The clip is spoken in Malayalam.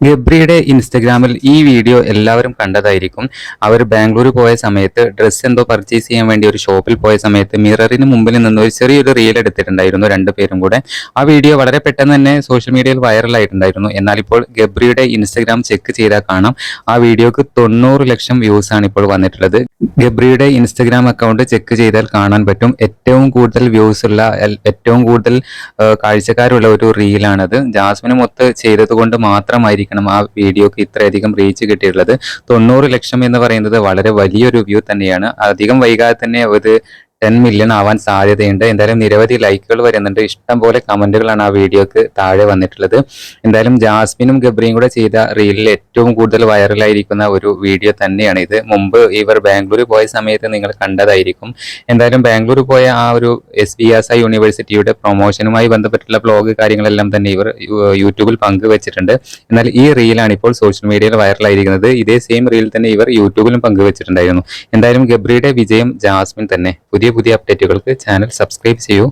ഗബ്രിയുടെ ഇൻസ്റ്റഗ്രാമിൽ ഈ വീഡിയോ എല്ലാവരും കണ്ടതായിരിക്കും. അവർ ബാംഗ്ലൂർ പോയ സമയത്ത് ഡ്രസ്സ് എന്തോ പർച്ചേസ് ചെയ്യാൻ വേണ്ടി ഒരു ഷോപ്പിൽ പോയ സമയത്ത് മിററിന് മുമ്പിൽ നിന്ന് ഒരു ചെറിയൊരു റീൽ എടുത്തിട്ടുണ്ടായിരുന്നു രണ്ടുപേരും കൂടെ. ആ വീഡിയോ വളരെ പെട്ടെന്ന് തന്നെ സോഷ്യൽ മീഡിയയിൽ വൈറലായിട്ടുണ്ടായിരുന്നു. എന്നാൽ ഇപ്പോൾ ഗബ്രിയുടെ ഇൻസ്റ്റഗ്രാം ചെക്ക് ചെയ്താൽ കാണാം ആ വീഡിയോക്ക് 90 ലക്ഷം വ്യൂസ് ആണ് ഇപ്പോൾ വന്നിട്ടുള്ളത്. ഗബ്രിയുടെ ഇൻസ്റ്റഗ്രാം അക്കൗണ്ട് ചെക്ക് ചെയ്താൽ കാണാൻ പറ്റും ഏറ്റവും കൂടുതൽ വ്യൂസ് ഉള്ള ഏറ്റവും കൂടുതൽ കാഴ്ചക്കാരുള്ള ഒരു റീലാണത്. ജാസ്മിന് മൊത്ത് ചെയ്തത് കൊണ്ട് മാത്രമായിരിക്കണം ആ വീഡിയോക്ക് ഇത്രയധികം റീച്ച് കിട്ടിയിട്ടുള്ളത്. 90 ലക്ഷം എന്ന് പറയുന്നത് വളരെ വലിയൊരു വ്യൂ തന്നെയാണ്. അധികം വൈകാതെ തന്നെ അത് 10 മില്യൺ ആവാൻ സാധ്യതയുണ്ട്. എന്തായാലും നിരവധി ലൈക്കുകൾ വരുന്നുണ്ട്, ഇഷ്ടം പോലെ കമന്റുകളാണ് ആ വീഡിയോക്ക് താഴെ വന്നിട്ടുള്ളത്. എന്തായാലും ജാസ്മിനും ഗബ്രിയും കൂടെ ചെയ്ത റീലിൽ ഏറ്റവും കൂടുതൽ വൈറലായിരിക്കുന്ന ഒരു വീഡിയോ തന്നെയാണ് ഇത്. മുമ്പ് ഇവർ ബാംഗ്ലൂർ പോയ സമയത്ത് നിങ്ങൾ കണ്ടതായിരിക്കും. എന്തായാലും ബാംഗ്ലൂർ പോയ ആ ഒരു SVSI യൂണിവേഴ്സിറ്റിയുടെ പ്രൊമോഷനുമായി ബന്ധപ്പെട്ടുള്ള ബ്ലോഗ് കാര്യങ്ങളെല്ലാം തന്നെ ഇവർ യൂട്യൂബിൽ പങ്കുവച്ചിട്ടുണ്ട്. എന്നാൽ ഈ റീലാണ് ഇപ്പോൾ സോഷ്യൽ മീഡിയയിൽ വൈറലായിരിക്കുന്നത്. ഇതേ സെയിം റീൽ തന്നെ ഇവർ യൂട്യൂബിലും പങ്കുവച്ചിട്ടുണ്ടായിരുന്നു. എന്തായാലും ഗബ്രിയുടെ വിജയം ജാസ്മിൻ തന്നെ. പുതിയ അപ്ഡേറ്റുകൾക്ക് ചാനൽ സബ്സ്ക്രൈബ് ചെയ്യൂ.